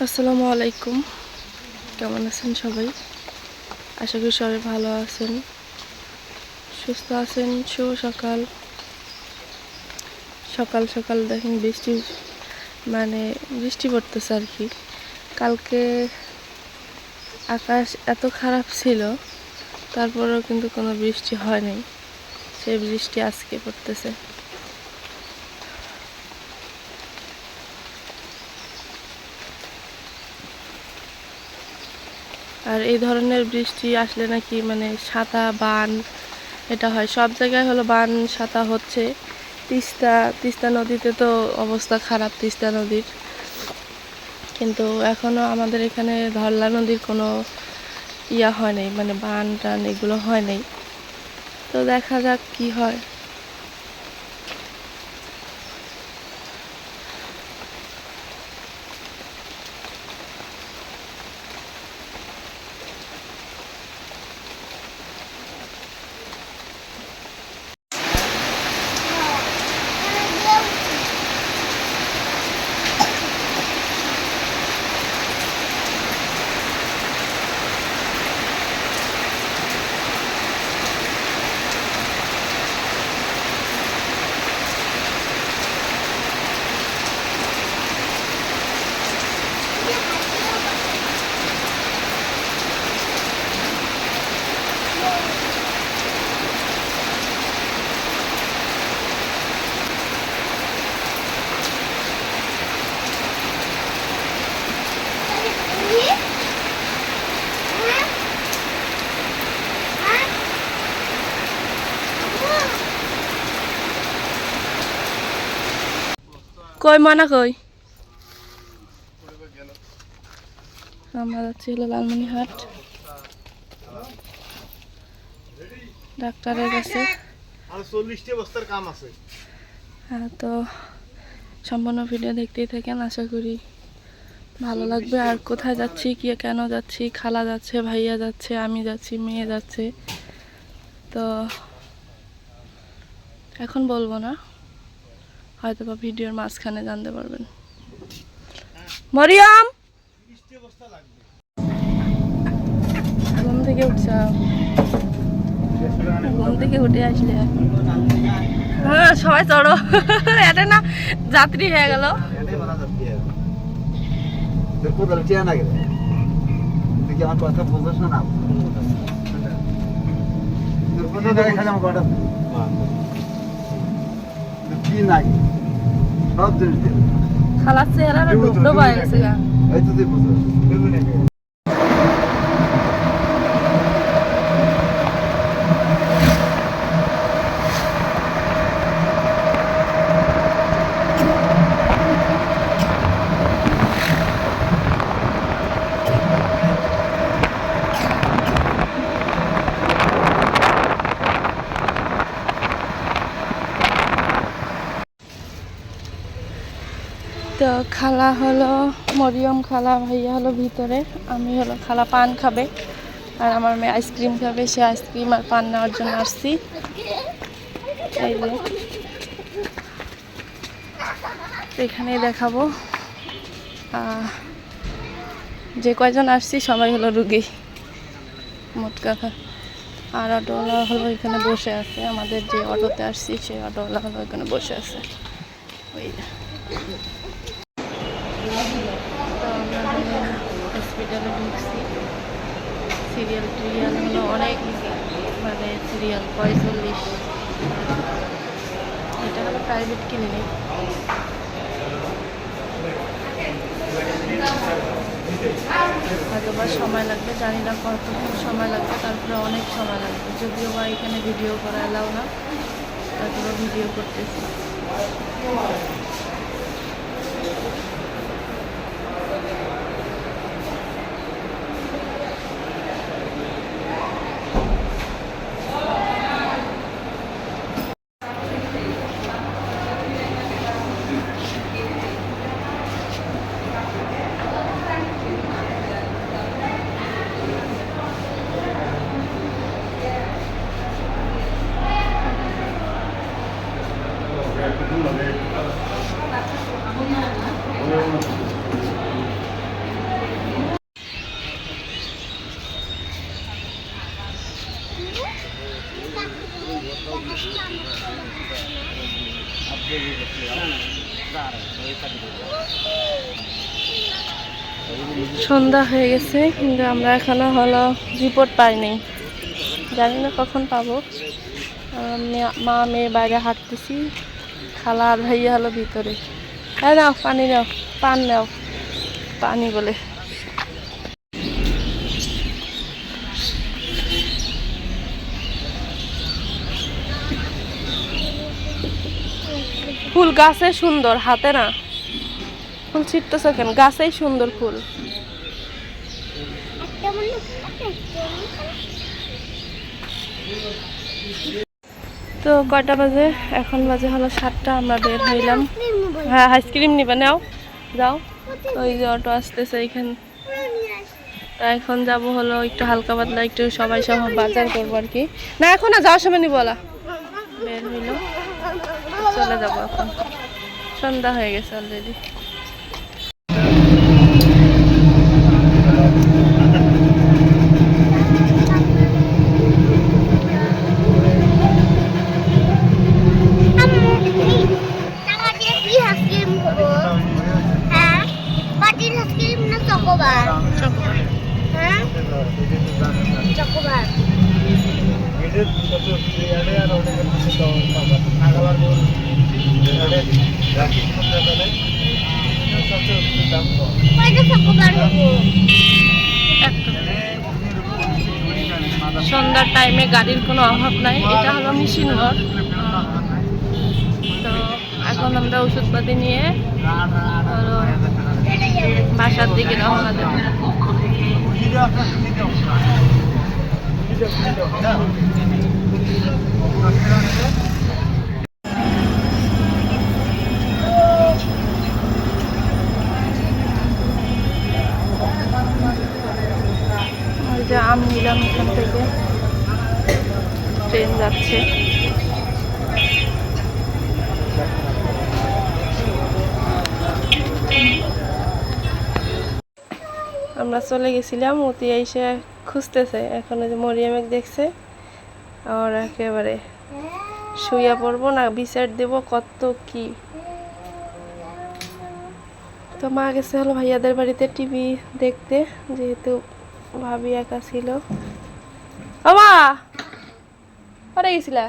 আসসালামু আলাইকুম, কেমন আছেন সবাই? আশা করি সবাই ভালো আছেন, সুস্থ আছেন। শুভ সকাল। সকাল সকাল দেখেন বৃষ্টি পড়তেছে আর কি। কালকে আকাশ এত খারাপ ছিল, তারপরেও কিন্তু কোনো বৃষ্টি হয় নাই। সেই বৃষ্টি আজকে পড়তেছে। আর এই ধরনের বৃষ্টি আসলে নাকি বান এটা হয়। সব জায়গায় হলো বান সাতা হচ্ছে। তিস্তা নদীতে তো অবস্থা খারাপ, তিস্তা নদীর। কিন্তু এখনো আমাদের এখানে ধরলা নদীর কোনো হয় নাই, বান টান এগুলো হয় নাই। তো দেখা যাক কি হয়। কই মানা কই? আমরা যাচ্ছি হলো লালমনিরহাট ডাক্তারের কাছে। তো সম্পূর্ণ ভিডিও দেখতেই থাকেন, আশা করি ভালো লাগবে। আর কোথায় যাচ্ছি, কেন যাচ্ছি, খালা যাচ্ছে, ভাইয়া যাচ্ছে, আমি যাচ্ছি, মেয়ে যাচ্ছে, তো এখন বলবো না, হয়তো বা ভিডিওর মাঝখানে জানতে পারবেন। মরিয়ম ঘুম থেকে উঠে আসলে হ্যাঁ সবাই চড়ো। এটা না যাত্রী হয়ে গেল। আমার কথা বুঝোস না, কি নাই সব জিনিস খালার চেহারা ডুবা গেছে। এই তো তুই বুঝোস। তো খালা হলো মরিয়ম খালা, ভাইয়া হলো ভিতরে, আমি হলো খালা পান খাবে আর আমার মেয়ে আইসক্রিম খাবে। সে আইসক্রিম আর পান নেওয়ার জন্য আসছি। এই যে এখানেই দেখাবো, যে কয়জন আসছি সবাই হলো রুগী মোট কথা। আর অটোওয়ালা হলো এখানে বসে আছে, আমাদের যে অটোতে আসছি সেই অটোওয়ালা হলো এখানে বসে আছে। ওই হসপিটালে ঢুকছি। সিরিয়াল হলো অনেক, সিরিয়াল 45। এটা হলো প্রাইভেট ক্লিনিক। হয়তো বা সময় লাগবে, জানি না কতক্ষণ সময় লাগবে, তারপরে অনেক সময় লাগবে। যদিও বা এখানে ভিডিও করা এলাও না, তারপরে ভিডিও করতেছি। সন্ধ্যা হয়ে গেছে কিন্তু আমরা এখনো হলো রিপোর্ট পাইনি, জানি না কখন পাবো। মা মেয়ে বাইরে হাঁটতেছি, খালা আর ভাইয়া হলো ভিতরে। হ্যাঁ নাও পানি নাও, পান নাও, পানি বলে। ফুল গাছে সুন্দর, হাতে না। ফুল ছিটতেছে কেন? গাছেই সুন্দর ফুল। তো কয়টা বাজে? এখন বাজে হলো 7টা। আমরা বের হইলাম। হ্যাঁ আইসক্রিম নিবে, নাও যাও। ওই যে অটো আসতেছে এইখানে। তা এখন যাব হলো একটু হালকা পাতলা একটু সবাই সহ বাজার করবো আর কি। না এখন না, যাওয়ার সময় নিবো বলা। বের হইলো, চলে যাবো এখন। সন্ধ্যা হয়ে গেছে অলরেডি। সন্ধ্যার টাইমে গাড়ির কোনো অভাব নাই। এটা হলো মেশিন ঘর। তো এখন আমরা ওষুধপাতি নিয়ে হলো বাসার দিকে রওনা দেব। ওই যে আম নিলাম এখান থেকে, ট্রেন যাচ্ছে। আমরা চলে গেছিলাম, অতি এসে খুঁজতেছে। এখন ওই যে মরিয়মেক দেখছে, আর একেবারে শুইয়া পড়বো না বিচার দেব কত কি। তো মা গেছে হলো ভাইয়াদের বাড়িতে টিভি দেখতে, যেহেতু ভাবি একা ছিল। ও মা, পরে গেছিলা?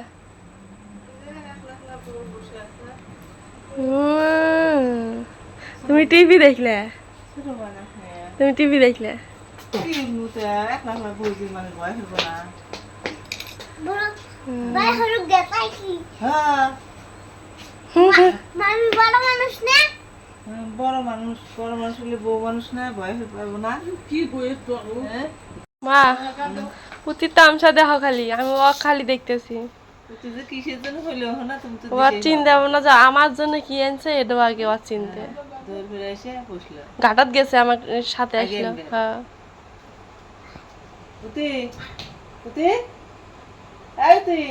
তুমি টিভি দেখলে? তুমি টিভি দেখলে? বড় মানুষ হলে বউ মানুষ না, ভয় পাবো না। কি বইয়ের মা পুতির তামসা দেখো খালি, আমি ও খালি দেখতেছি। কিসের জন্য হইলো না? তুমি তো ওর চিন্তা ভাবনা যে আমার জন্য কি আনছে এটা আগে ওর চিনতে। দৌড় ফিরে এসে বসলো, ঘাটাত গেছে আমার সাথে আসলো। হ্যাঁ পুতি পুতি, এই তুই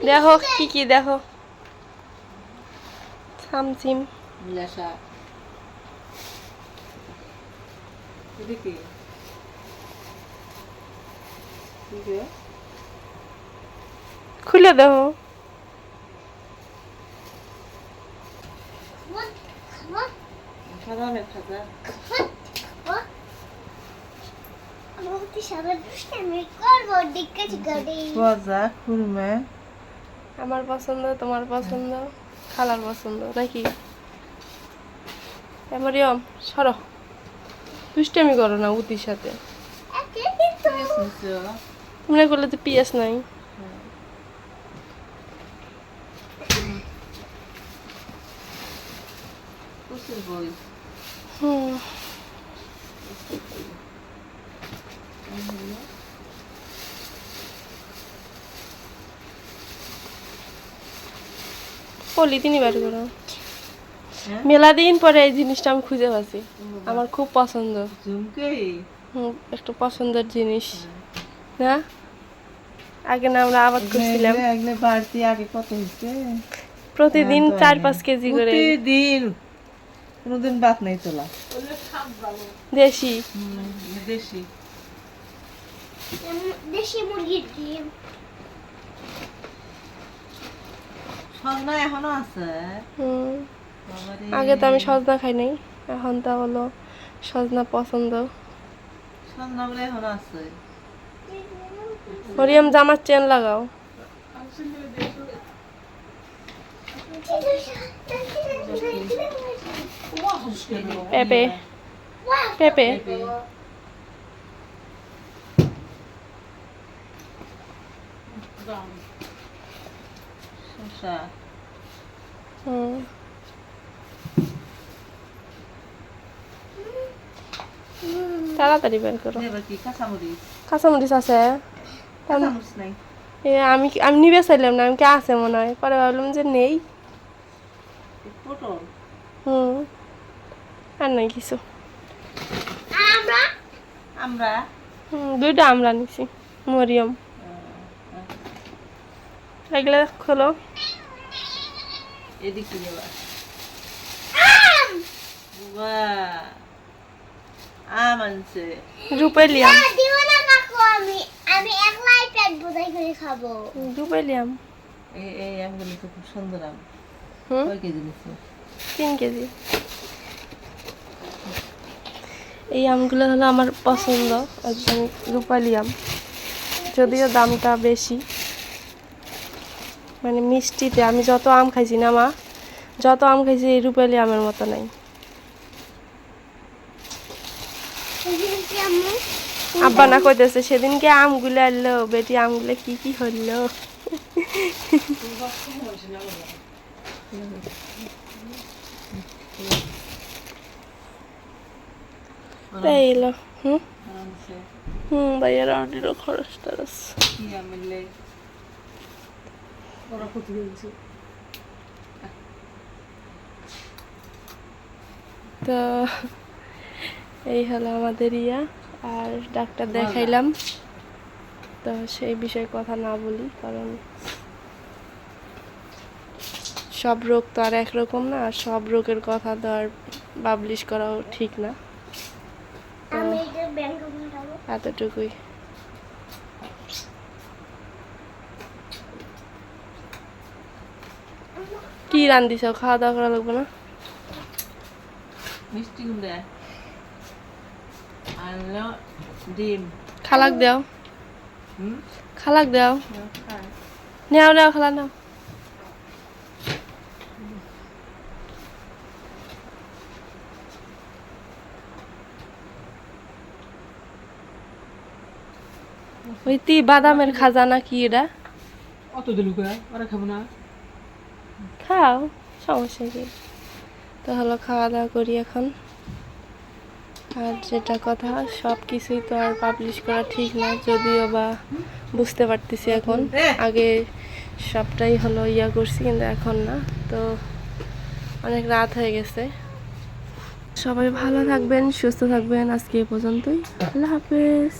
দেখো কি কি দেখো, সামসিম বিলাসা এদিকে খুলে দেখো। সাধারণ একটা গজা খুরমা। আমার পছন্দ, তোমার পছন্দ, খালার পছন্দ নাকি? মরিয়ম সরো, দুষ্টামি করো না উতির সাথে। তোমরা করলে তো পিয়াস নাই। হুম পলিথিনই বের করো। মেলা দিন পরে এই জিনিসটা আমি খুঁজে পাচ্ছি, আমার খুব পছন্দ। একটু পছন্দের জিনিস না? আগে না আমরা আবাদ করছিলাম, বাড়তি আগে কত হচ্ছে প্রতিদিন 4-5 কেজি করে। প্রতিদিন, কোনোদিন বাদ নাই তোলা। দেশি দেশি দেশি মুরগির ডিম। সজনা এখনো আছে। হুম, বাবারে। আগে তো আমি সজনা খাই নাই, এখন তো হলো সজনা পছন্দ। সজনা বলে এখনো আছে। মরিয়ম জামার চেন লাগাও। পেঁপে পেঁপে শসা। হুম, তাড়াতাড়ি বের করো। এবার কি কাঁচামরিচ? কাঁচামরিচ আছে? কাঁচামরিচ নাই। আমি আমি নিবে চাইলাম না, আমি কে আছে মনে হয়, পরে ভাবলাম যে নেই। পটল। হুম, আর নাই কিছু। আমরা আমরা দুইটা আমরা নিছি। মরিয়ম এগুলা খোলো। এদিকে যাবা। বাবা, আম আনছে। রুপেলিয়াম দিব না কাকু, আমি আমি একলাই পেট বোঝাই করে খাবো। রুপেলিয়াম। এই আমগুলো তো খুব সুন্দর আম। হুম, কয় কেজি নিচ্ছে? 3 কেজি। এই আমগুলো হলো আমার পছন্দ, একদম রূপালি আম, যদিও দামটা বেশি। মানে মিষ্টিতে আমি যত আম খাইছি না মা, যত আম খাইছি এই রূপালি আমের মতো নাই। আব্বা না কইতেছে সেদিনকে আমগুলো আনলো, বেটি আমগুলো কি কি হইলো। তাই এলো। হুম আনছে। ভাইয়ার আনিরও খরচ টরচ। কি আমিলে? ওরা কত দিয়েছে? তো এই হলো আমাদের ইয়া, আর ডাক্তার দেখাইলাম। তো সেই বিষয়ে কথা না বলি, কারণ সব রোগ তো আর একরকম না, আর সব রোগের কথা তো আর পাবলিশ করাও ঠিক না। তো আমি এটা ব্যাংকে পাঠাবো। এতটুকুই। কি রান্ধিছ? খাওয়া দাওয়া করা লাগবে না? মিষ্টি কুমড়া আনলো, ডিম। খালাক দাও, হুম, খালাক দাও, খায়। নেও নেও খালা নাও। ওই বাদামের খাজানা কি এটা? অত দিল কয়া ওরা খাবো না। খাও, সমস্যা কি। তো হলো খাওয়া দাওয়া করি এখন। আর যেটা কথা, সব কিছুই তো আর পাবলিশ করা ঠিক না, যদিও বা বুঝতে পারতেছি এখন। আগে সবটাই হলো ইয়া করছি, কিন্তু এখন না। তো অনেক রাত হয়ে গেছে। সবাই ভালো থাকবেন, সুস্থ থাকবেন। আজকে এই পর্যন্তই। আল্লাহ হাফেজ।